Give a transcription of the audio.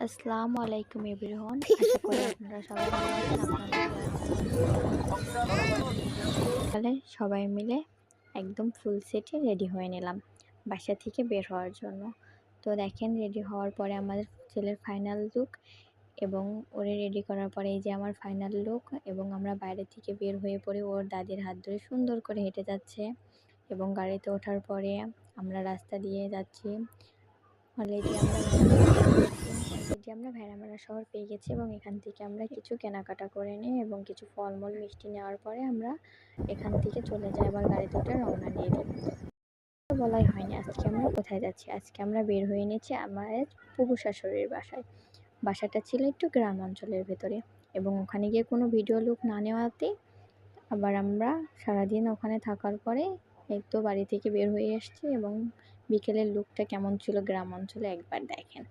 আসসালামু আলাইকুম এভরিওয়ান। আশা করি আপনারা সবাই ভালো আছেন। আপনাদের সকালে সবাই মিলে একদম ফুল সেটে রেডি হয়ে নিলাম বাসা থেকে বের হওয়ার জন্য। তো দেখেন রেডি হওয়ার পরে আমাদের ছেলের ফাইনাল লুক এবং ওরে রেডি করার পরে এই যে আমার ফাইনাল লুক, এবং আমরা বাইরে থেকে বের হয়ে পড়ে ওর দাদির হাত ধরে সুন্দর করে হেঁটে যাচ্ছে এবং গাড়িতে ওঠার পরে আমরা রাস্তা দিয়ে যাচ্ছি। অলরেডি আমরা ভেড়ামারা শহর পেয়ে গেছি এবং এখান থেকে আমরা কিছু কেনাকাটা করে নিই এবং কিছু ফলমূল মিষ্টি নেওয়ার পরে আমরা এখান থেকে চলে যাই, আবার গাড়িতে উঠে রওনা দিয়ে দিই। বলাই হয়নি আজকে আমরা কোথায় যাচ্ছি। আজকে আমরা বের হয়ে নিয়েছি আমাদের ফুপু শাশুড়ির বাসাটা ছিল একটু গ্রাম অঞ্চলের ভেতরে, এবং ওখানে গিয়ে কোনো ভিডিও লুক না নেওয়াতে আবার আমরা সারাদিন ওখানে থাকার পরে এই তো বাড়ি থেকে বের হয়ে এসেছি। এবং বিকেলের লুকটা কেমন ছিল গ্রাম অঞ্চলে একবার দেখেন।